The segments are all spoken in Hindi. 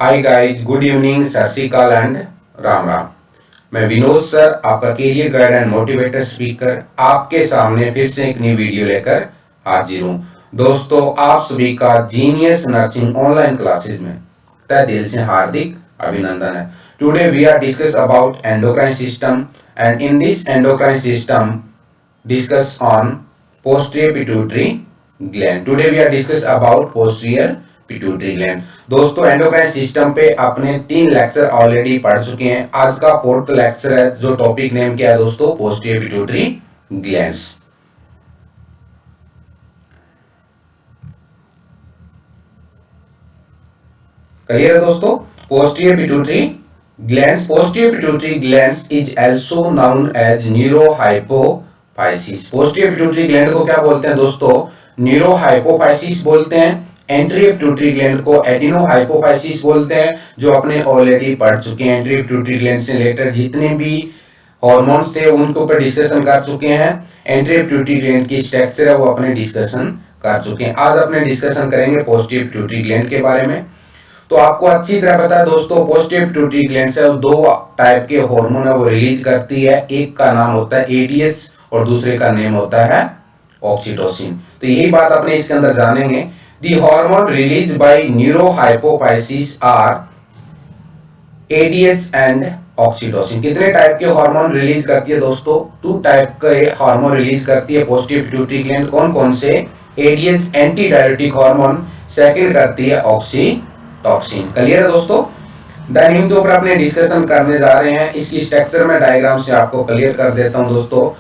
हाय गाइस, गुड इवनिंग, सत श्री अकाल एंड राम राम। मैं विनोद सर, आपका career guide and motivator speaker, आपके सामने फिर से एक नई वीडियो लेकर हाजिर हूँ। दोस्तों, आप सभी का जीनियस नर्सिंग ऑनलाइन क्लासेज में तहे दिल से हार्दिक अभिनंदन है। Today we are discuss about endocrine system and in this endocrine system discuss on posterior pituitary gland. Today we are discuss about posterior pituitary gland. दोस्तों, एंडोक्राइन सिस्टम पे अपने 3 लेक्चर ऑलरेडी पढ़ चुके हैं। आज का 4th लेक्चर है, जो टॉपिक नेम क्या है दोस्तों, पोस्टीरियर पिट्यूटरी ग्लैंड्स। क्लियर है दोस्तों? Posterior pituitary glands, posterior pituitary glands is also known as neurohypophysis. Posterior pituitary gland को क्या बोलते हैं दोस्तों? न्यूरोहाइपोफाइसिस बोलते हैं। एंटीरियर पिट्यूटरी ग्लैंड को एडिनोहाइपोफाइसिस बोलते हैं, जो अपने ऑलरेडी पढ़ चुके हैं। एंटीरियर पिट्यूटरी ग्लैंड से रिलेटेड जितने भी हॉर्मोन्स थे उनके ऊपर डिस्कशन कर चुके हैं। एंटीरियर पिट्यूटरी ग्लैंड की स्ट्रक्चर है वो अपने डिस्कशन कर चुके हैं। आज अपने डिस्कशन करेंगे पोस्टीरियर पिट्यूटरी ग्लैंड के बारे में। तो आपको अच्छी तरह पता है दोस्तों, पोस्टीरियर पिट्यूटरी ग्लैंड से 2 टाइप के हार्मोन है वो रिलीज करती है। एक का नाम होता है एडीएच और दूसरे का नेम होता है ऑक्सीटोसिन। तो यही बात अपने इसके अंदर जानेंगे। The hormone release by neurohypophysis are ADH and oxytocin. कितने टाइप के हार्मोन रिलीज करती है दोस्तों? 2 टाइप के हार्मोन रिलीज करती है पोस्टीरियर पिट्यूटरी ग्लैंड। कौन कौन से? ADH anti diuretic hormone, second करती है ऑक्सीटोसिन। क्लियर है दोस्तों? देन इनके ऊपर अपने डिस्कशन करने जा रहे हैं। इसकी स्ट्रक्चर में डायग्राम से आपको क्लियर कर देता हूं दोस्तों।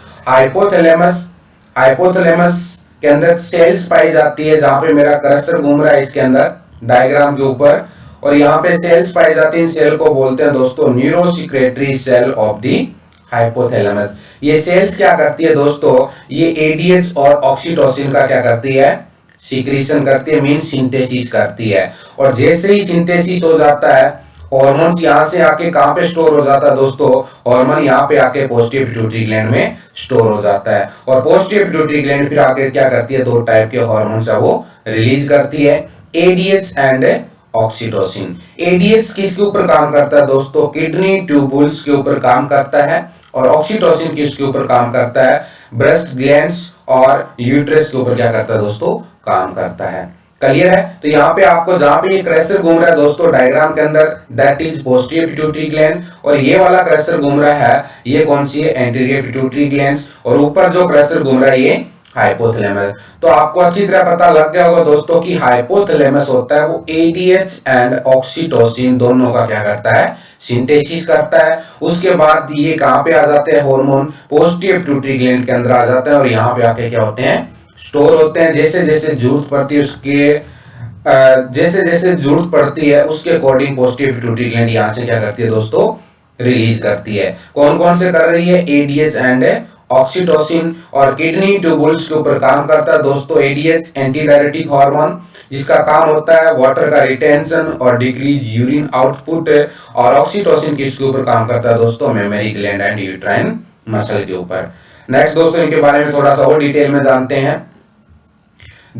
हाइपोथैलेमस के अंदर सेल्स पाई जाती है, जहां पे मेरा कर्सर घूम रहा है इसके अंदर डायग्राम के ऊपर, और यहाँ पे सेल्स पाई जाती है। इन सेल को बोलते हैं दोस्तों neurosecretory cell of the hypothalamus. ये सेल्स क्या करती है दोस्तों? ये एडीएच और ऑक्सीटोसिन का क्या करती है? सीक्रेशन करती है, मीन सिंथेसिस करती है। और जैसे ही सिंथेसिस हो जाता है, हार्मोन्स यहाँ से आके कहाँ पे स्टोर हो जाता है दोस्तों? हार्मोन यहाँ पे आके पोस्टीरियर पिट्यूटरी ग्लैंड में स्टोर हो जाता है। और पोस्टीरियर पिट्यूटरी ग्लैंड फिर आके क्या करती है? 2 टाइप के हार्मोन्स है वो रिलीज करती है, एडीएच एंड ऑक्सीटोसिन। एडीएच किसके ऊपर काम करता है दोस्तों? किडनी ट्यूबुल्स के ऊपर काम करता है। और ऑक्सीटोसिन किसके ऊपर काम करता है? ब्रेस्ट ग्लैंड्स और यूट्रस के ऊपर क्या करता है दोस्तों? काम करता है। क्लियर है? तो यहाँ पे आपको जहां पे ये क्रैशर घूम रहा है दोस्तों डायग्राम के अंदर, that is posterior pituitary gland. और ये वाला क्रैशर घूम रहा है, ये कौन सी है? Anterior pituitary glands. और ऊपर जो क्रैशर घूम रहा है ये हाइपोथैलेमस। तो आपको अच्छी तरह पता लग गया होगा दोस्तों कि हाइपोथैलेमस होता है वो एडीएच एंड ऑक्सीटोसिन दोनों का क्या करता है? सिंथेसिस करता है। उसके बाद ये कहां पे आ जाते हैं? हार्मोन पोस्टीरियर पिट्यूटरी ग्लैंड के अंदर आ जाते हैं और यहाँ पे आके क्या होते हैं? स्टोर होते हैं। जैसे जैसे जरूरत पड़ती है उसके अकॉर्डिंग पोस्टीरियर पिट्यूटरी ग्लैंड यहाँ से क्या करती है दोस्तों? रिलीज करती है। कौन कौन से कर रही है? ADH and oxytocin. और किडनी ट्यूबुल्स के ऊपर काम करता है दोस्तों एडीएच, एंटी डायरेटिक हार्मोन, जिसका काम होता है वाटर का रिटेंशन और डिक्रीज यूरिन आउटपुट। और ऑक्सीटोसिन किसके ऊपर काम करता है दोस्तों? Memory gland and uterine muscle के ऊपर। नेक्स्ट दोस्तों, इनके बारे में थोड़ा सा और डिटेल में जानते हैं।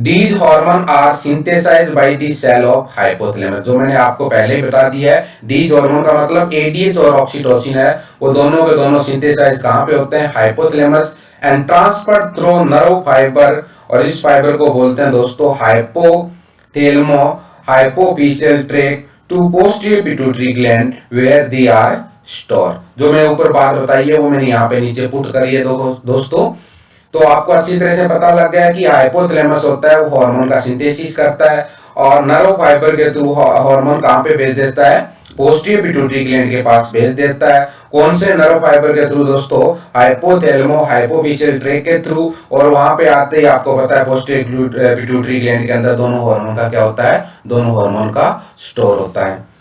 These hormones are synthesized by the cell of hypothalamus। जो मैंने आपको पहले ही बता दिया है, These hormone का मतलब एडीएच और ऑक्सीटोसिन है। वो दोनों के दोनों सिंथेसाइज कहाँ पे होते हैं? Hypothalamus. And transfer through nerve fibre, और इस फाइबर को बोलते हैं दोस्तों hypothalamo hypophyseal tract to posterior pituitary gland where they are store. जो मैं ऊपर बात बताई है वो मैंने यहाँ पे नीचे पुट करी है दोस्तों। तो आपको अच्छी तरह से पता लग गया कि हाइपोथैलेमस होता है वो हार्मोन का सिंथेसिस करता है, और नर्व फाइबर के थ्रू हार्मोन कहाँ पे भेज देता है? पोस्टीरियर पिट्यूटरी ग्लैंड के पास भेज देता है। कौन से नर्व फाइबर के थ्रू दोस्तों? हाइपोथैलेमो हाइपोफिशियल ट्रैक्ट के थ्रू। और वहां पे आते ही आपको पता है पोस्टीरियर पिट्यूटरी ग्लैंड के अंदर दोनों हार्मोन का क्या होता है? दोनों हार्मोन का स्टोर होता है।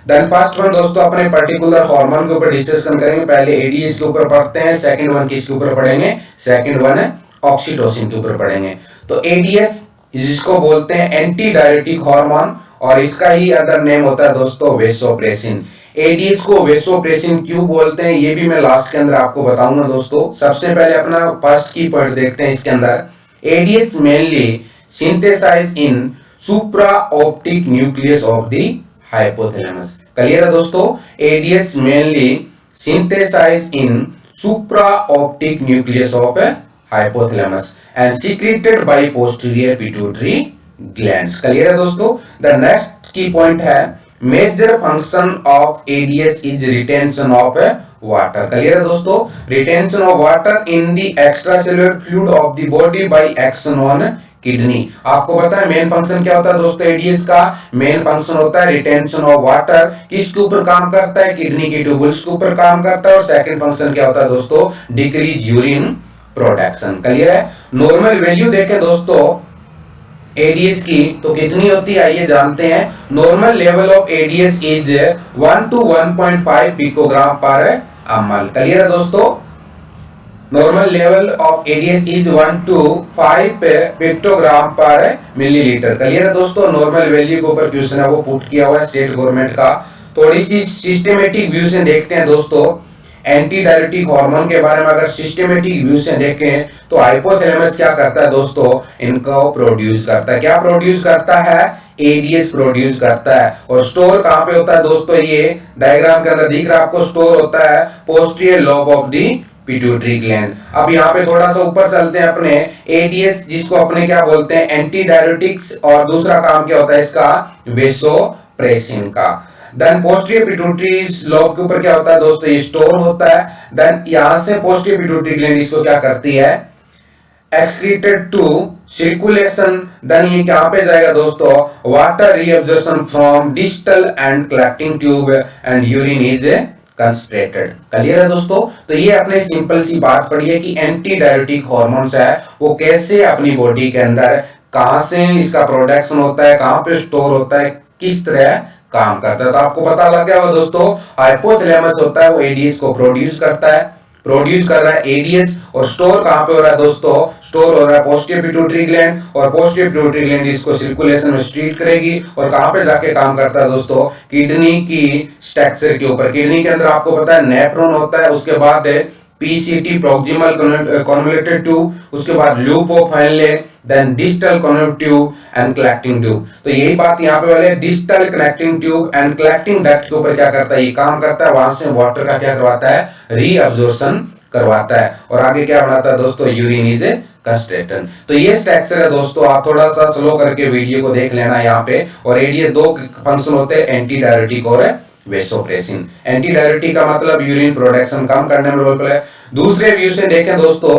देन फर्स्ट वन दोस्तों, अपने पर्टिकुलर हार्मोन के ऊपर डिस्कशन करेंगे। पहले एडीएच के ऊपर पढ़ते हैं, सेकंड वन किसके ऊपर पढ़ेंगे? सेकंड वन है ऑक्सीटोसिन के ऊपर पढ़ेंगे। तो एडीएच जिसको बोलते हैं एंटी डायरेटिक हार्मोन, और इसका ही अदर नेम होता है दोस्तों वेसोप्रेसिन। एडीएच को वेसोप्रेसिन क्यों बोलते हैं ये भी मैं लास्ट के अंदर आपको बताऊंगा दोस्तों। सबसे पहले अपना फर्स्ट की पॉइंट देखते हैं इसके अंदर। ADH mainly synthesize in supra optic nucleus of the hypothalamus. Clear है दोस्तों? ADH mainly synthesize in supra optic nucleus of hypothalamus and secreted by posterior pituitary glands। Clear है दोस्तों? द नेक्स्ट की पॉइंट है major function of ADH is retention of water. Clear है दोस्तों? Retention of water in the extracellular fluid of the body by action on kidney. आपको पता है मेन फंक्शन क्या होता है दोस्तों? एडीएच का मेन फंक्शन होता है रिटेंशन ऑफ वाटर। किसके ऊपर काम करता है? किडनी के ट्यूबुल्स के ऊपर काम करता है। और सेकंड फंक्शन क्या होता है दोस्तों? Decrease urine production. क्लियर है? नॉर्मल वैल्यू देखें दोस्तों एडीएच की तो कितनी होती है आइए जानते हैं। Normal level of ADH is 1 to 1.5 picogram पर ml। क्लियर है दोस्तों? Normal level of ADH is 1 to 5 pictogram पर मिलीलीटर। क्लियर है दोस्तों? नॉर्मल वैल्यू के ऊपर क्वेश्चन है वो पुट किया हुआ है स्टेट गवर्नमेंट का। थोड़ी सी सिस्टमेटिक व्यू से देखते हैं दोस्तों एंटी डायरेटिक हार्मोन के बारे में। अगर सिस्टमेटिक व्यू से देखें तो हाइपोथैलेमस क्या करता है दोस्तों? इनको प्रोड्यूस करता है। क्या प्रोड्यूस करता है? एडीएच प्रोड्यूस करता है। और स्टोर कहां पे होता है दोस्तों? ये डायग्राम के अंदर दिख रहा है आपको, स्टोर होता है posterior lobe of the pituitary gland. अब यहाँ पे थोड़ा सा ऊपर चलते हैं अपने एडीएच जिसको अपने क्या बोलते हैं? Anti diuretics. और दूसरा काम क्या होता है इसका? वेसोप्रेसिन का। देन पोस्टीरियर पिट्यूटरी लोब के ऊपर क्या होता है दोस्तों? ये स्टोर होता है। देन यहां से पोस्टीरियर पिट्यूटरी ग्लैंड इसको क्या करती है? Excreted to circulation. देन ये कहां पे जाएगा दोस्तों? Water reabsorption from distal end collecting tube and urine is concentrated. Clear है दोस्तों? तो ये अपने सिंपल सी बात पड़ी है कि एंटी डायरेटिक हार्मोन्स है वो कैसे अपनी बॉडी के अंदर कहां से इसका प्रोडक्शन होता है, कहां पे स्टोर होता है, किस तरह काम करता है। तो आपको पता लग गया होगा दोस्तों हाइपोथैलेमस होता है वो एडीएच को प्रोड्यूस करता है। प्रोड्यूस कर रहा है एडीएच और स्टोर कहां पे हो रहा है दोस्तों? स्टोर हो रहा है पोस्टीरियर पिट्यूटरी ग्लैंड। और पोस्टीरियर पिट्यूटरी ग्लैंड इसको सर्कुलेशन में स्ट्रीट करेगी और कहां पे जाके काम करता है दोस्तों? किडनी की स्ट्रक्चर के ऊपर। किडनी के अंदर आपको पता है नेफ्रॉन होता है, उसके बाद पीसीटी प्रॉक्सिमल कन्वोल्यूटेड ट्यूब, उसके बाद loop of Henle, then distal convoluted tube and collecting tube. तो यही बात यहाँ पे वाले distal connecting tube and collecting duct के ऊपर क्या करता है? ये काम करता है, वहां से वाटर का क्या करवाता है? रीअब्जॉर्प्शन करवाता है। और आगे क्या बनाता है दोस्तों? Urine is concentrated. तो ये स्ट्रक्चर है दोस्तों, आप थोड़ा सा स्लो करके वीडियो को देख लेना यहाँ पे। और एडीएच दो फंक्शन होते हैं एंटी डायरेटिक और वेसोप्रेसिन। एंटी डायरेटिक का मतलब यूरिन प्रोडक्शन कम करने में रोल प्ले। दूसरे व्यू से देखें दोस्तों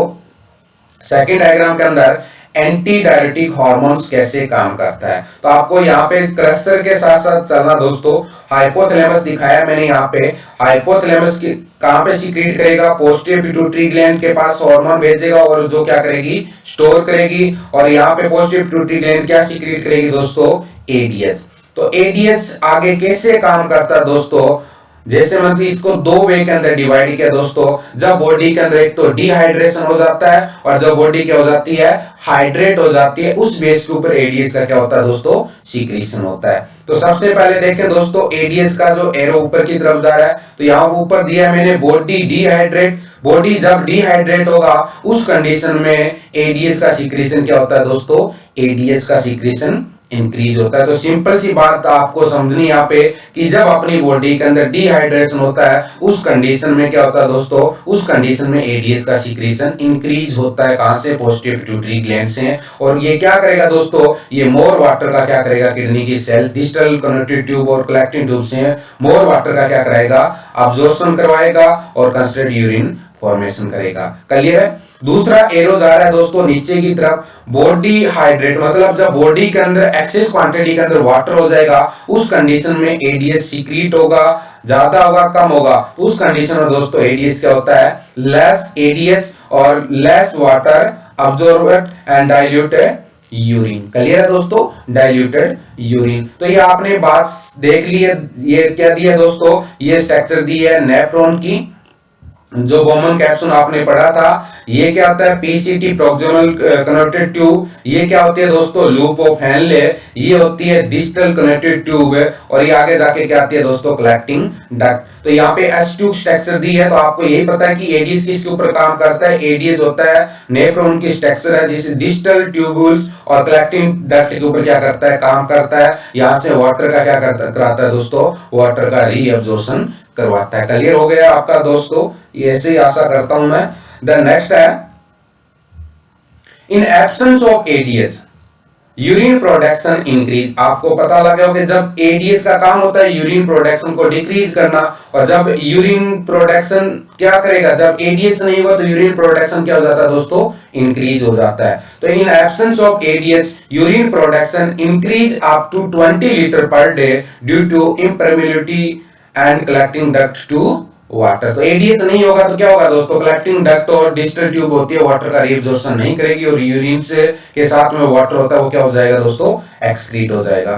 सेकंड डायग्राम के अंदर एंटी डायरेटिक हार्मोन्स कैसे काम करता है। तो आपको यहाँ पे क्रस्टर के साथ साथ चलना दोस्तों। हाइपोथैलेमस दिखाया मैंने यहाँ पे। हाइपोथैलेमस की कहां पे सीक्रेट करेगा? पोस्टीरियर पिट्यूटरी ग्लैंड के पास हार्मोन भेजेगा और जो क्या करेगी? स्टोर करेगी। और यहाँ पे पोस्टीरियर पिट्यूटरी ग्लैंड क्या सीक्रेट करेगी दोस्तों? एडीएच। तो एडीएच आगे कैसे काम करता है दोस्तों? जैसे मतलब इसको दो वे के अंदर डिवाइड किया दोस्तों। जब बॉडी के अंदर एक तो डिहाइड्रेशन हो जाता है और जब बॉडी क्या हो जाती है? हाइड्रेट हो जाती है, उस बेस के ऊपर एडीएच का क्या होता है दोस्तों? सीक्रेशन होता है। तो सबसे पहले देखें दोस्तों एडीएच का जो एरो ऊपर की तरफ जा रहा है तो यहाँ ऊपर दिया है मैंने बॉडी डिहाइड्रेट। बॉडी जब डिहाइड्रेट होगा उस कंडीशन में एडीएच का सीक्रेशन क्या होता है दोस्तों? एडीएच का सीक्रेशन इंक्रीज होता है। तो सिंपल सी बात आपको समझनी यहाँ पे कि जब अपनी बॉडी के अंदर डिहाइड्रेशन होता है उस कंडीशन में क्या होता है दोस्तों? उस कंडीशन में एडीएच का सीक्रेशन इंक्रीज होता है। कहां से? पोस्टीरियर पिट्यूटरी ग्लैंड से। और ये क्या करेगा दोस्तों? ये मोर वाटर का क्या करेगा? किडनी की सेल्स डिस्टल कनेक्टिव ट्यूब और कलेक्टिंग ट्यूब से मोर वाटर का क्या कराएगा? अब्जॉर्प्शन करवाएगा और कंसंट्रेटेड यूरिन फॉर्मेशन करेगा। क्लियर है? दूसरा एरो जा रहा है दोस्तों नीचे की तरफ। बॉडी हाइड्रेट मतलब जब बॉडी के अंदर एक्सेस क्वांटिटी के अंदर वाटर हो जाएगा उस कंडीशन में एडीएच सीक्रेट होगा, ज्यादा होगा कम होगा। उस कंडीशन में दोस्तों एडीएच क्या होता है? लेस एडीएच और less water absorbed and dilute urine. Clear है दोस्तों? Diluted urine. तो ये आपने बात देख ली है। ये क्या दिया दोस्तों? ये स्ट्रक्चर दी है नेफ्रॉन की। जो बोमन कैप्सूल आपने पढ़ा था, ये क्या होता है, पीसीटी प्रोक्सिमल कनेक्टेड ट्यूब। ये क्या होती है दोस्तों, लूप ऑफ हेनले। ये होती है डिस्टल कनेक्टेड ट्यूब है, और ये आगे जाके क्या आती है दोस्तों, कलेक्टिंग डक्ट। तो यहाँ पे S2 स्ट्रक्चर दी है, तो आपको यही पता है कि एडीएस किसके ऊपर काम करता है, एडीएस होता है नेफ्रॉन की स्ट्रक्चर है, जिसे डिस्टल ट्यूबुल्स और कलेक्टिंग डक्ट के ऊपर क्या करता है, काम करता है। यहाँ से वाटर का क्या कराता है दोस्तों, वाटर का रीअब्जॉर्प्शन करवाता है। क्लियर हो गया आपका दोस्तों, ये ऐसे ही आशा करता हूं मैं। द नेक्स्ट है, इन absence of ADS urine production increase. आपको पता लगा हो कि जब एडीएस का काम होता है यूरिन प्रोडक्शन को डिक्रीज करना, और जब यूरिन प्रोडक्शन क्या करेगा, जब एडीएस नहीं होगा तो यूरिन प्रोडक्शन क्या हो जाता है दोस्तों, इंक्रीज हो जाता है। तो in absence of ADS urine production increase up to 20 litre per day due to impermeability and collecting duct to water. तो एडीएस नहीं होगा तो क्या होगा दोस्तों, कलेक्टिंग डक्ट और डिस्टल ट्यूब होती है, वाटर का रीअब्जॉर्प्शन नहीं करेगी, और यूरिन से के साथ में वाटर होता है वो क्या हो जाएगा दोस्तों, एक्सक्रीट हो जाएगा।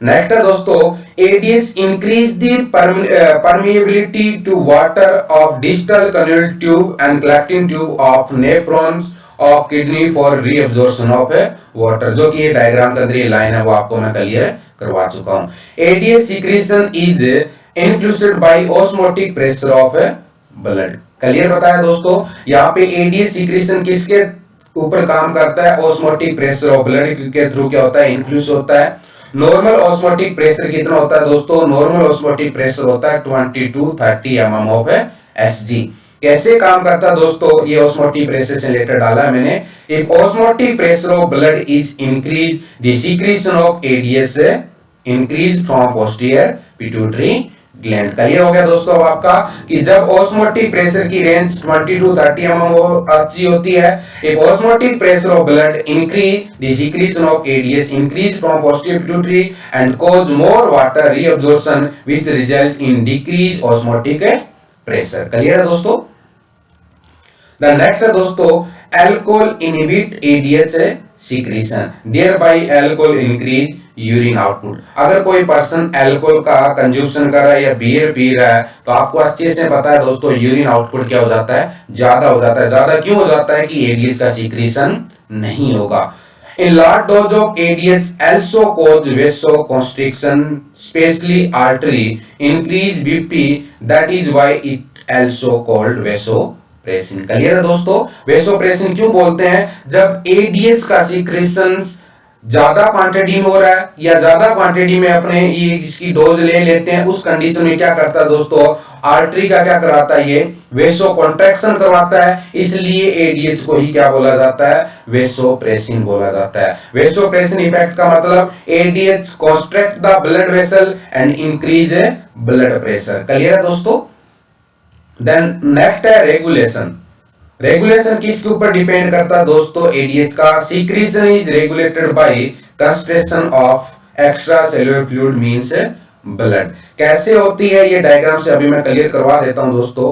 नेक्स्ट है दोस्तों, ADS increase the permeability to water of distal convoluted tube and collecting tube of nephrons of kidney for reabsorption of water. जो कि ये डायग्राम के अंदर ये लाइन है वो आपको मैं क्लियर करवा चुका हूं। ADS secretion is influenced by osmotic pressure of blood. Clear बताया दोस्तों, यहाँ पे एडीएस सीक्रेशन किसके ऊपर काम करता है, ऑस्मोटिक प्रेशर ऑफ ब्लड के थ्रू क्या होता है, इन्फ्लुएंस होता है। नॉर्मल ऑस्मोटिक प्रेशर कितना होता है दोस्तों, नॉर्मल ऑस्मोटिक प्रेशर होता है 20 to 30 mm ऑफ एसजी। कैसे काम करता है दोस्तों, ये ऑस्मोटिक प्रेशर से रिलेटेड डाला है मैंने। If osmotic pressure of blood is increase, the secretion of ADS increase from posterior pituitary gland. Clear हो गया दोस्तों अब आपका, कि जब ऑस्मोटिक प्रेशर की रेंज 20 to 30 mm अच्छी होती है, if osmotic pressure of blood increase, the secretion of ADS increase from posterior pituitary and cause more water reabsorption which result in decrease osmotic pressure. Clear है दोस्तों। द नेक्स्ट है दोस्तों, alcohol inhibit ADH secretion, thereby alcohol increase urine output. अगर कोई पर्सन अल्कोहल का कंज्यूमशन कर रहा है या बियर पी रहा है, तो आपको अच्छे से पता है दोस्तों यूरिन आउटपुट क्या हो जाता है, ज्यादा हो जाता है। ज्यादा क्यों हो जाता है, कि एडीएच का सीक्रेशन नहीं होगा। In large dose of ADH also cause vasoconstriction, especially artery, increase BP. That is why it also called vasopressin. Clear है दोस्तों, वेसोप्रेसिन क्यों बोलते हैं, जब एडीएस का सीक्रेशन ज्यादा क्वांटिटी में हो रहा है या ज्यादा क्वांटिटी में अपने ये इसकी डोज ले लेते हैं, उस कंडीशन में क्या करता है दोस्तों, आर्टरी का क्या कराता है, ये वेसो कॉन्ट्रैक्शन करवाता है। इसलिए एडीएच को ही क्या बोला जाता है, वेसोप्रेसिन बोला जाता है। वेसोप्रेसिन इफेक्ट का मतलब ADH constrict the blood vessel and increase blood pressure. Clear है दोस्तों। देन नेक्स्ट है रेगुलेशन। रेगुलेशन किसके ऊपर डिपेंड करता है दोस्तों, एडीएच का secretion is regulated by concentration of extra cellular fluid means blood. कैसे होती है ये डायग्राम से अभी मैं क्लियर करवा देता हूं दोस्तों।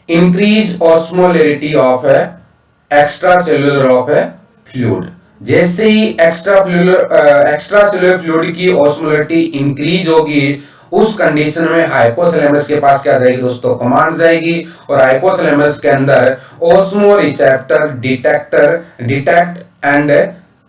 Increase osmolarity of extra cellular of fluid, जैसे ही एक्स्ट्रा सेल्युलर फ्लूइड की ऑस्मोलरिटी इंक्रीज होगी, उस कंडीशन में हाइपोथैलेमस के पास क्या जाएगी दोस्तों, कमांड जाएगी, और हाइपोथैलेमस के अंदर osmo receptor detect and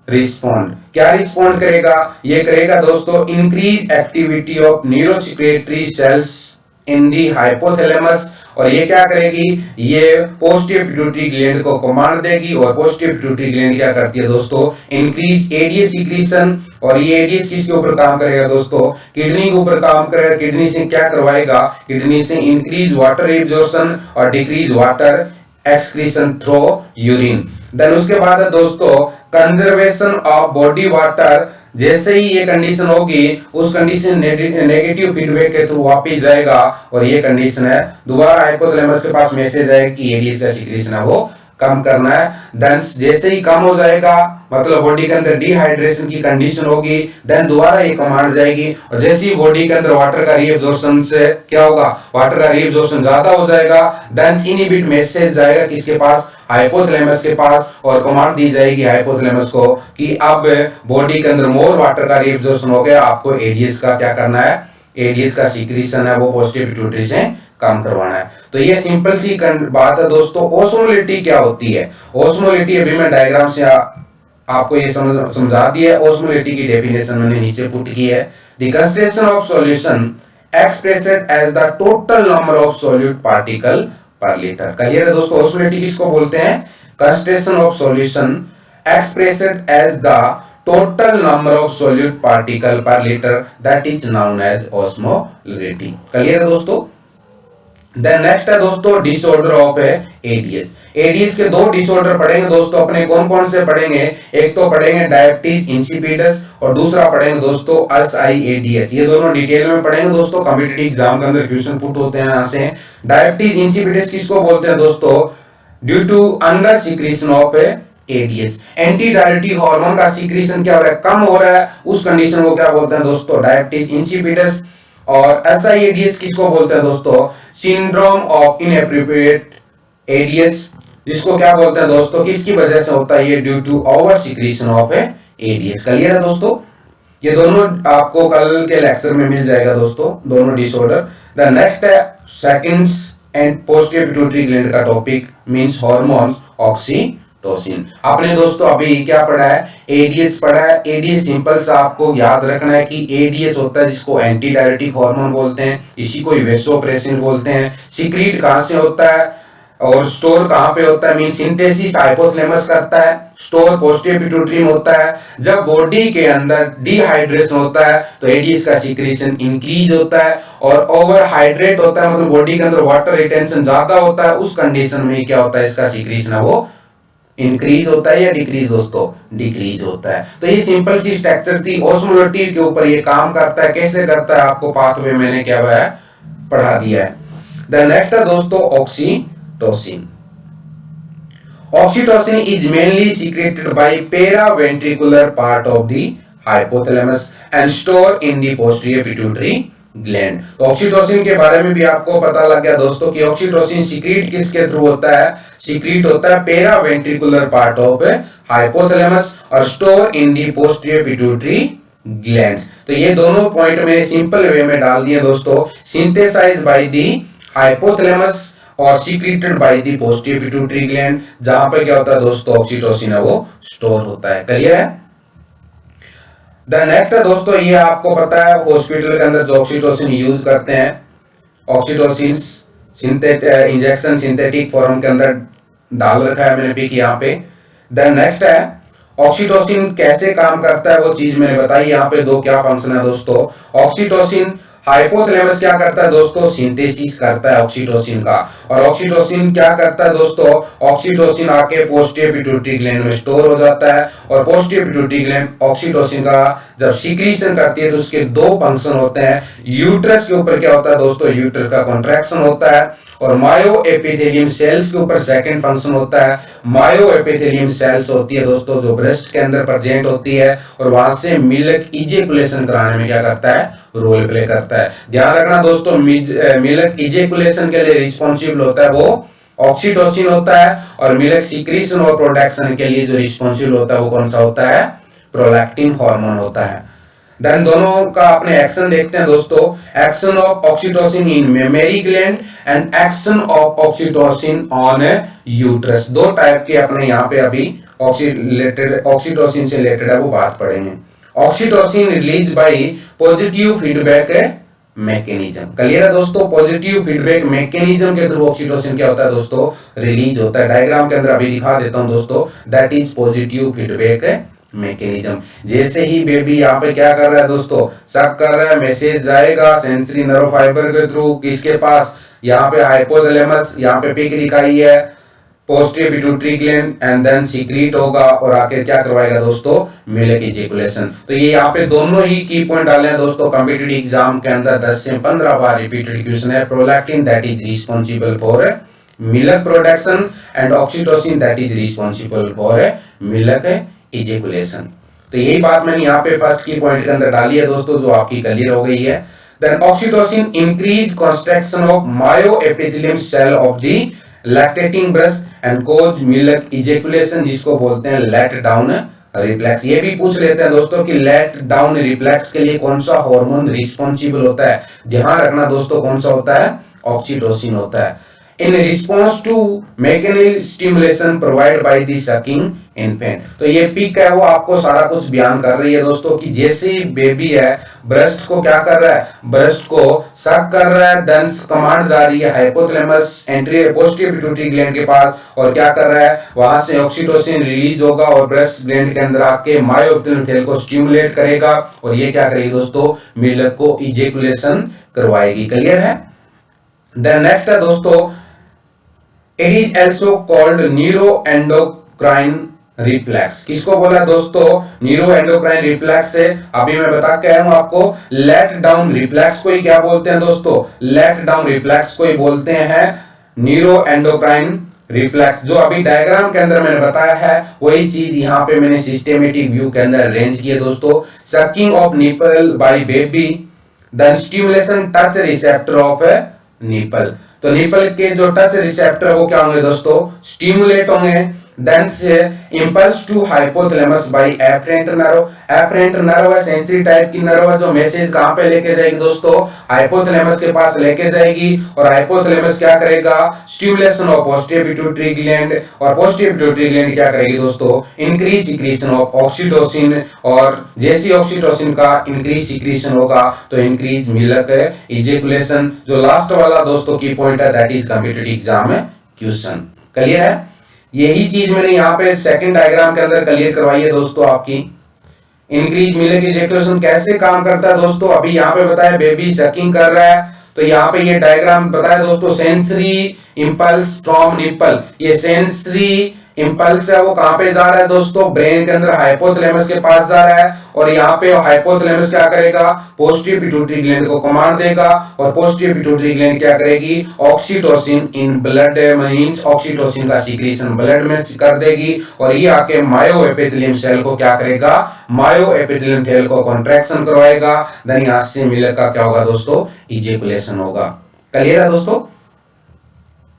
respond. क्या रिस्पॉन्ड करेगा, ये करेगा दोस्तों increase activity of neurosecretory cells in the hypothalamus. और ये क्या करेगी, ये पोस्टीरियर पिट्यूटरी ग्लैंड को कमांड देगी, और पोस्टीरियर पिट्यूटरी ग्लैंड क्या करती है दोस्तों, इंक्रीज एडीएस सीक्रेशन। और ये एडीएस किसके ऊपर काम करेगा दोस्तों, किडनी के ऊपर काम करेगा। किडनी से क्या करवाएगा, किडनी से इंक्रीज वाटर एब्जॉर्प्शन और decrease water excretion through urine. Then उसके बाद है दोस्तों कंजर्वेशन ऑफ बॉडी वाटर। जैसे ही ये कंडीशन होगी, उस कंडीशन नेगेटिव फीडबैक के थ्रू वापस जाएगा, और ये कंडीशन है दोबारा हाइपोथैलेमस के पास मैसेज आएगा कि एडीएच का सीक्रेशन है वो कम करना है। देन जैसे ही कम हो जाएगा, मतलब बॉडी के अंदर डिहाइड्रेशन की कंडीशन होगी, देन दोबारा ये कमांड जाएगी, और जैसे ही बॉडी के अंदर वाटर का रीअब्जॉर्प्शन से क्या होगा, वाटर का रीअब्जॉर्प्शन ज्यादा हो जाएगा, देन इनहिबिट मैसेज जाएगा किसके पास, हाइपोथैलेमस के पास, और कमांड दी जाएगी हाइपोथैलेमस को कि अब बॉडी के अंदर मोर वाटर का रीअब्जॉर्प्शन हो गया, आपको एडीएच का क्या करना है, एडीएच का सीक्रेशन है वो पॉजिटिव पिट्यूटरी से कम करवाना है। तो ये सिंपल सी बात है दोस्तों। ओस्मोलिटी क्या होती है? ओस्मोलिटी अभी मैं डायग्राम से आपको ये समझा दिया। ओस्मोलिटी की डेफिनेशन मैंने नीचे पुट की है। The concentration of solution expressed as the total number of solute particle per litre. Clear है दोस्तों? ओस्मोलिटी किसको बोलते हैं? Concentration of solution expressed as the total number of solute particle per litre, that is known as osmolality. Clear है दोस्तों? देन नेक्स्ट है दोस्तों डिसऑर्डर ऑफ एडीएच। एडीएच के दो डिसऑर्डर पढ़ेंगे दोस्तों अपने। कौन कौन से पढ़ेंगे? एक तो पढ़ेंगे डायबिटीज इंसिपिडस और दूसरा पढ़ेंगे दोस्तों एसआईएडीएच। ये दोनों डिटेल में पढ़ेंगे दोस्तों, कॉम्पिटिटिव एग्जाम के अंदर क्वेश्चन पुट होते हैं यहाँ से। डायबिटीज इंसिपिडस किसको बोलते हैं दोस्तों? Due to under secretion of ADH. Anti diabetic hormone का सीक्रेशन क्या हो रहा है? कम हो रहा है, उस कंडीशन को क्या बोलते हैं दोस्तों? Diabetes insipidus. और एसआईएडीएच किसको बोलते हैं दोस्तों? सिंड्रोम ऑफ इनएप्रोप्रिएट एडीएच, जिसको क्या बोलते हैं दोस्तों? किसकी वजह से होता है ये? Due to over secretion of ADH. Clear है दोस्तों? ये दोनों आपको कल के लेक्चर में मिल जाएगा दोस्तों, दोनों डिसऑर्डर। द नेक्स्ट है seconds and posterior pituitary gland का टॉपिक मींस हार्मोन्स ऑक्सीटोसिन। आपने दोस्तों अभी क्या पढ़ा है? एडीएच पढ़ा है। एडीएच सिंपल सा आपको याद रखना है कि एडीएच होता है जिसको एंटी डायबिटिक हार्मोन बोलते हैं, इसी को वेसोप्रेसिन बोलते हैं। सीक्रेट कहां से होता है और स्टोर कहां पे होता है? मीन सिंथेसिस हाइपोथैलेमस करता है, स्टोर पोस्टीरियर पिट्यूटरी में होता है। जब बॉडी के अंदर डिहाइड्रेशन होता है तो एडीएच का सीक्रेशन इंक्रीज होता है, और ओवर हाइड्रेट होता है मतलब बॉडी के अंदर वाटर रिटेंशन ज्यादा होता है, उस कंडीशन में क्या होता है? इसका सीक्रेशन है वो इंक्रीज होता है या डिक्रीज दोस्तों? डिक्रीज होता है। तो ये सिंपल सी स्ट्रक्चर थी। ओस्मोलिटी के ऊपर ये काम करता है। कैसे करता है आपको पाथवे मैंने क्या है पढ़ा दिया है। द नेक्स्ट है दोस्तों oxytocin. Oxytocin is mainly secreted by paraventricular part of the hypothalamus and store in the posterior pituitary gland. तो ऑक्सीटोसिन के बारे में भी आपको पता लग गया दोस्तों कि ऑक्सीटोसिन सीक्रेट किसके थ्रू होता है? सीक्रेट होता है पेरावेंट्रिकुलर पार्ट ऑफ हाइपोथैलेमस और store in the posterior pituitary gland. तो ये दोनों पॉइंट मैंने सिंपल वे में डाल दिए दोस्तों। सिंथेसाइज बाय दी हाइपोथैलेमस और secreted by the posterior pituitary gland, जहां पे क्या होता है दोस्तों? ऑक्सीटोसिन है वो स्टोर होता है। क्लियर है? द नेक्स्ट है दोस्तों, ये आपको पता है हॉस्पिटल के अंदर जो ऑक्सीटोसिन यूज करते हैं, ऑक्सीटोसिन इंजेक्शन सिंथेटिक फॉर्म के अंदर डाल रखा है मैंने पिक यहाँ पे। देन नेक्स्ट है ऑक्सीटोसिन कैसे काम करता है वो चीज मैंने बताई। यहाँ पे दो क्या फंक्शन है दोस्तों? ऑक्सीटोसिन हाइपोथैलेमस क्या करता है दोस्तों? सिंथेसिस करता है ऑक्सीटोसिन का। और ऑक्सीटोसिन क्या करता है दोस्तों? ऑक्सीटोसिन आके पोस्टीरियर पिट्यूटरी ग्लैंड में स्टोर हो जाता है, और पोस्टीरियर पिट्यूटरी ग्लैंड ऑक्सीटोसिन का जब सीक्रेशन करती है तो उसके दो फंक्शन होते हैं। यूट्रस के ऊपर क्या होता है दोस्तों? यूट्रस का कॉन्ट्रैक्शन होता है, और मायो एपिथेलियम सेल्स के ऊपर सेकंड फंक्शन होता है। मायो एपिथेलियम सेल्स होती है दोस्तों जो ब्रेस्ट के अंदर प्रेजेंट होती है, और वहां से मिल्क इजेकुलेशन कराने में क्या करता है? रोल प्ले करता है। ध्यान रखना दोस्तों, मिल्क इजेकुलेशन के लिए रिस्पॉन्सिबल होता है वो ऑक्सीटोसिन होता है, और मिल्क सीक्रेशन और प्रोडक्शन के लिए जो रिस्पॉन्सिबल होता है वो कौन सा होता है? प्रोलैक्टिन हार्मोन होता है। देन दोनों का अपने एक्शन देखते हैं दोस्तों। Action of oxytocin in mammary gland and action of oxytocin on uterus. दो टाइप के अपने यहाँ पे अभी ऑक्सीटोसिन से रिलेटेड है वो बात पढ़ेंगे। Oxytocin release by positive feedback mechanism. Clear है दोस्तों? पॉजिटिव फीडबैक मैकेनिज्म के थ्रू ऑक्सीटोसिन क्या होता है दोस्तों? रिलीज होता है। डायग्राम के अंदर अभी दिखा देता हूं दोस्तों। That is positive feedback mechanism. जैसे ही बेबी यहाँ पे क्या कर रहा है दोस्तों? शक कर रहा है, मैसेज जाएगा सेंसरी नर्व फाइबर के थ्रू किसके पास? यहाँ पे हाइपोथैलेमस, यहाँ पे पिक दिखाई है posterior pituitary gland, and then secrete होगा और आके क्या करवाएगा दोस्तों? Milk ejaculation. तो ये यहाँ पे दोनों ही की पॉइंट डाले हैं दोस्तों। कॉम्पिटिटिव एग्जाम के अंदर 10 से 15 बार रिपीटेड क्वेश्चन है। Prolactin that is responsible for milk production and oxytocin that is responsible for milk ejaculation. तो यही बात मैंने यहाँ पे फर्स्ट की पॉइंट के अंदर डाली है दोस्तों, जो आपकी क्लियर हो गई है। Then oxytocin increase construction of myo epithelium cell of the lactating breast and cause milk ejaculation, जिसको बोलते हैं लेट डाउन रिफ्लेक्स। ये भी पूछ लेते हैं दोस्तों कि लेट डाउन रिफ्लेक्स के लिए कौन सा हार्मोन रिस्पॉन्सिबल होता है। ध्यान रखना दोस्तों कौन सा होता है, ऑक्सीटोसिन होता है। In response to mechanical stimulation provide by the sucking infant. तो ये पिक है वो आपको सारा कुछ बयान कर रही है दोस्तों कि जैसे ही बेबी है ब्रेस्ट को क्या कर रहा है, ब्रेस्ट को सक कर रहा है, देन कमांड जा रही है hypothalamus anterior posterior pituitary gland के पास, और क्या कर रहा है, वहां से ऑक्सीटोसिन रिलीज होगा और ब्रेस्ट ग्लैंड के अंदर आके मायोएपिथेलियल को स्टिमुलेट करेगा, और ये क्या करेगी दोस्तों, मिल्क को इजेकुलेशन करवाएगी। क्लियर है। देन नेक्स्ट है दोस्तों, it is also called neuroendocrine reflex. किसको बोला दोस्तों, न्यूरोएंडोक्राइन रिफ्लेक्स से अभी मैं बता के आया हूं आपको। लेट डाउन रिफ्लेक्स को ही क्या बोलते हैं दोस्तों, लेट डाउन रिफ्लेक्स को ही बोलते हैं न्यूरोएंडोक्राइन रिफ्लेक्स। जो अभी डायग्राम के अंदर मैंने बताया है वही चीज यहाँ पे मैंने सिस्टेमेटिक व्यू के अंदर अरेंज की है दोस्तों। Sucking of nipple by baby, then stimulation touch receptor of nipple. तो निपल के जो टच रिसेप्टर वो क्या होंगे दोस्तों, स्टिमुलेट होंगे। देन से impulse to hypothalamus by afferent nerve. Afferent nerve है सेंसरी टाइप की नर्व है जो मैसेज कहां पे लेके जाएगी दोस्तों, हाइपोथैलेमस के पास लेके जाएगी, और हाइपोथैलेमस क्या करेगा, stimulation of posterior pituitary gland, और पोस्टीरियर पिट्यूटरी ग्लैंड क्या करेगी दोस्तों, इंक्रीज सिक्रीशन ऑफ ऑक्सीटोसिन, और जैसी ऑक्सीटोसिन का इंक्रीज सिक्रीशन होगा तो इंक्रीज मिल्क इजेकुलेशन। जो लास्ट वाला दोस्तों की पॉइंट है दैट इज कॉम्पिटिटिव एग्जाम में क्वेश्चन। क्लियर है। यही चीज मैंने यहाँ पे सेकंड डायग्राम के अंदर क्लियर करवाई है दोस्तों आपकी। इंक्रीज मिल्क इजेकुलेशन कैसे काम करता है दोस्तों, अभी यहाँ पे बताया बेबी सकिंग कर रहा है, तो यहाँ पे ये डायग्राम बताया दोस्तों, सेंसरी इंपल्स फ्रॉम निपल। ये सेंसरी इंपल्स है वो कहां पे जा रहा है दोस्तों, ब्रेन के अंदर हाइपोथैलेमस के पास जा रहा है, और यहाँ पे हाइपोथैलेमस क्या करेगा, पोस्टीरियर पिट्यूटरी ग्लैंड को कमांड देगा, और पोस्टीरियर पिट्यूटरी ग्लैंड क्या करेगी, oxytocin in blood means oxytocin का सीक्रेशन ब्लड में कर देगी, और ये आके मायोएपिथेलियम सेल को क्या करेगा, मायोएपिथेलियम सेल को कॉन्ट्रैक्शन करवाएगा, देन यहां से मिल्क का क्या होगा दोस्तों, इजेकुलेशन होगा। क्लियर है दोस्तों।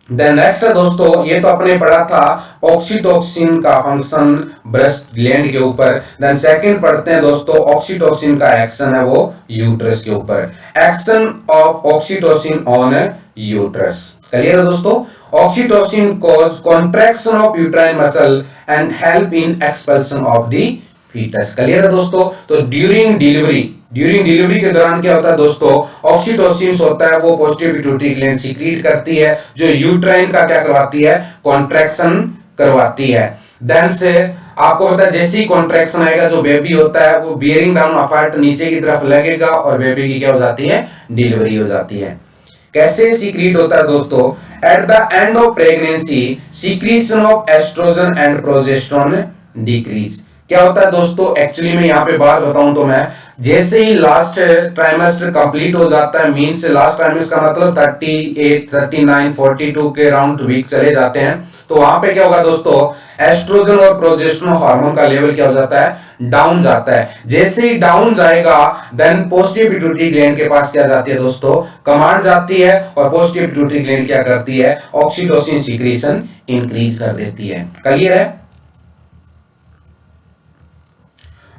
देन नेक्स्ट है दोस्तों, ये तो अपने पढ़ा था ऑक्सीटोसिन का फंक्शन ब्रेस्ट ग्लैंड के ऊपर। देन सेकंड पढ़ते हैं दोस्तों, ऑक्सीटोसिन का एक्शन है वो यूट्रस के ऊपर। Action of oxytocin on uterus. Clear है दोस्तों। Oxytocin cause contraction of uterine muscle and help in expulsion of the foetus. Clear है दोस्तों। तो ड्यूरिंग डिलीवरी के दौरान क्या होता है दोस्तों, ऑक्सीटोसिन होता है वो पोस्टीरियर पिट्यूटरी ग्लैंड सीक्रेट करती है, जो यूट्राइन का क्या करवाती है, कॉन्ट्रैक्शन करवाती है। देन से आपको पता है जैसे ही कॉन्ट्रैक्शन आएगा जो बेबी होता है वो बियरिंग डाउन अपार्ट नीचे की तरफ लगेगा, और बेबी की क्या हो जाती है, डिलीवरी हो जाती है। कैसे सीक्रेट होता है दोस्तों, at the end of pregnancy secretion of oestrogen and progesterone decrease. क्या होता है दोस्तों, एक्चुअली में यहाँ पे बात बताऊं तो मैं, जैसे ही लास्ट ट्राइमेस्टर कंप्लीट हो जाता है, मींस लास्ट ट्राइमेस्टर का मतलब 38, 39, 42 के राउंड वीक चले जाते हैं, तो वहां पे क्या होगा दोस्तों, एस्ट्रोजन और प्रोजेस्टेरोन हार्मोन का लेवल क्या हो जाता है, डाउन जाता है। जैसे ही डाउन जाएगा देन पोस्टीरियर पिट्यूटरी ग्लैंड के पास क्या जाती है दोस्तों, कमांड जाती है, और पोस्टीरियर पिट्यूटरी ग्लैंड क्या करती है, ऑक्सीटोसिन सीक्रेशन इंक्रीज कर देती है। क्लियर है।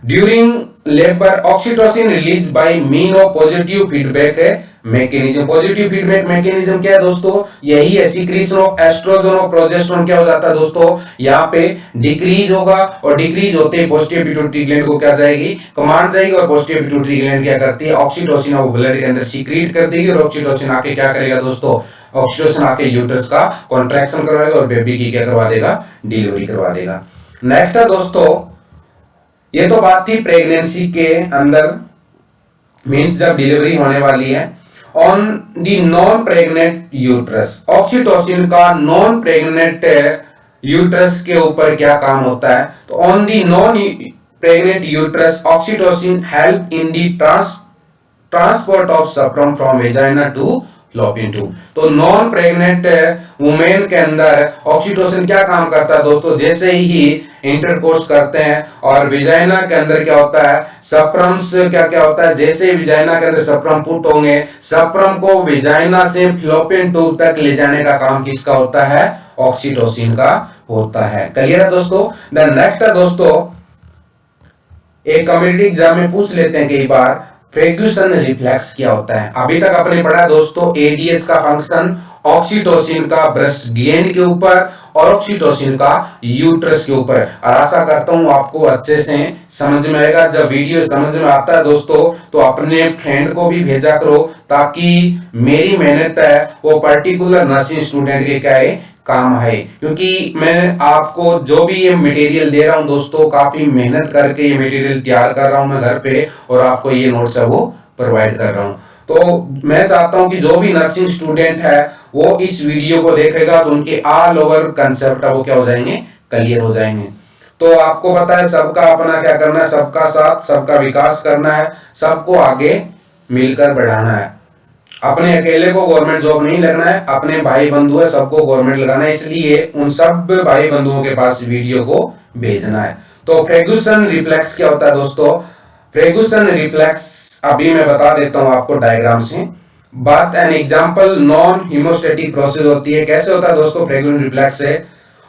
During labor, oxytocin released by mean of positive feedback mechanism। Positive feedback mechanism क्या है दोस्तों, यही है सीक्रेशन ऑफ एस्ट्रोजन और प्रोजेस्टेरोन क्या हो जाता है दोस्तों, यहाँ पे डिक्रीज होगा, और डिक्रीज होते ही पोस्टीरियर पिट्यूटरी ग्लैंड को क्या जाएगी, कमांड जाएगी, और पोस्टीरियर पिट्यूटरी ग्लैंड क्या करती है, ऑक्सीटोसिन वो ब्लड के अंदर सीक्रेट कर देगी, और ऑक्सीटोसिन आके क्या करेगा दोस्तों, ऑक्सीटोसिन आके यूट्रस का कॉन्ट्रैक्शन करवाएगा, और बेबी की क्या करवा देगा, डिलीवरी करवा देगा। नेक्स्ट है दोस्तों, ये तो बात थी प्रेगनेंसी के अंदर, मींस जब डिलीवरी होने वाली है। On the non pregnant uterus, oxytocin का नॉन प्रेग्नेंट यूट्रस के ऊपर क्या काम होता है, तो on the non pregnant uterus oxytocin help in the transport of sperm from vagina to fallopian tube. तो नॉन प्रेग्नेंट वुमेन के अंदर ऑक्सीटोसिन क्या काम करता है दोस्तों, जैसे ही इंटरकोर्स करते हैं और विजाइना के अंदर क्या होता है, स्पर्म से क्या होता है, जैसे ही विजाइना के अंदर स्पर्म पुट होंगे, स्पर्म को विजाइना से फ्लोपियन ट्यूब तक ले जाने का काम किसका होता है, ऑक्सीटोसिन का होता है। क्लियर है दोस्तों। देन नेक्स्ट है दोस्तों, एक कम्युनिटी एग्जाम में पूछ लेते हैं कई बार, फ्रेगुसन रिफ्लेक्स क्या होता है। अभी तक आपने पढ़ा दोस्तों एडीएच का फंक्शन ऑक्सीटोसिन का ब्रेस्ट ग्लैंड के ऊपर और ऑक्सीटोसिन का यूट्रस के ऊपर, और आशा करता हूं आपको अच्छे से समझ में आएगा। जब वीडियो समझ में आता है दोस्तों तो अपने फ्रेंड को भी भेजा करो, ताकि मेरी मेहनत है वो पर्टिकुलर नर्सिंग स्टूडेंट के क्या है काम है। क्योंकि मैं आपको जो भी ये मटेरियल दे रहा हूं दोस्तों, काफी मेहनत करके ये मटेरियल तैयार कर रहा हूं मैं घर पे, और आपको ये नोट्स है वो प्रोवाइड कर रहा हूं। तो मैं चाहता हूं कि जो भी नर्सिंग स्टूडेंट है वो इस वीडियो को देखेगा तो उनके ऑल ओवर कंसेप्ट है वो क्या हो जाएंगे, क्लियर हो जाएंगे। तो आपको पता है सबका अपना क्या करना है, सबका साथ सबका विकास करना है, सबको आगे मिलकर बढ़ाना है। अपने अकेले को गवर्नमेंट जॉब नहीं लगना है, अपने भाई बंधु है सबको गवर्नमेंट लगाना है, इसलिए उन सब भाई बंधुओं के पास वीडियो को भेजना है। तो फ्रेगुसन रिफ्लेक्स क्या होता है दोस्तों, फ्रेगुसन रिफ्लेक्स अभी मैं बता देता हूं आपको डायग्राम से। बात an example non haemostatic process होती है। कैसे होता है दोस्तों फ्रेगुसन रिफ्लेक्स से,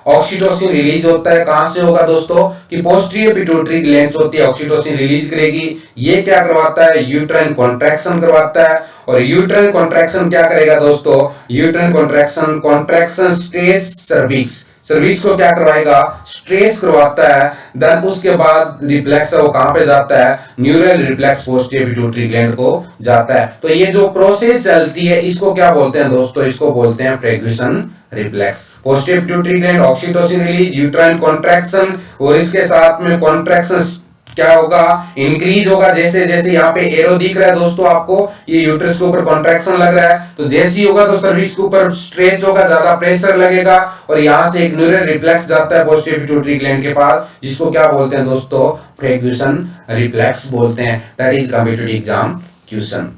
ऑक्सीटोसिन रिलीज होता है। कहां से होगा दोस्तों कि पोस्टीरियर पिट्यूटरी ग्लैंड होती है, ऑक्सीटोसिन रिलीज करेगी। ये क्या करवाता है, यूट्राइन कॉन्ट्रैक्शन करवाता है। और यूट्राइन कॉन्ट्रैक्शन क्या करेगा दोस्तों, uterine contraction stress cervix, service को क्या करवाएगा, स्ट्रेस करवाता है। देन उसके बाद रिफ्लेक्स है वो कहां पे जाता है, neural reflex posterior pituitary gland को जाता है। तो ये जो प्रोसेस चलती है इसको क्या बोलते हैं दोस्तों, इसको बोलते हैं Ferguson reflex. Posterior pituitary gland, oxytocin release, uterine contraction, और इसके साथ में कॉन्ट्रैक्शन क्या होगा, इंक्रीज होगा। जैसे जैसे यहाँ पे एरो दिख रहा है दोस्तों आपको, ये यूट्रस के ऊपर कॉन्ट्रैक्शन लग रहा है, तो जैसे ही होगा तो सर्विस के ऊपर स्ट्रेच होगा, ज्यादा प्रेशर लगेगा, और यहाँ से एक न्यूरल रिफ्लेक्स जाता है पोस्टीरियर पिट्यूटरी ग्लैंड के पास, जिसको क्या बोलते हैं दोस्तों, फ्रेगुसन रिफ्लेक्स बोलते हैं। That is competitive exam question.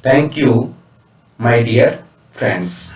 Thank you my dear friends.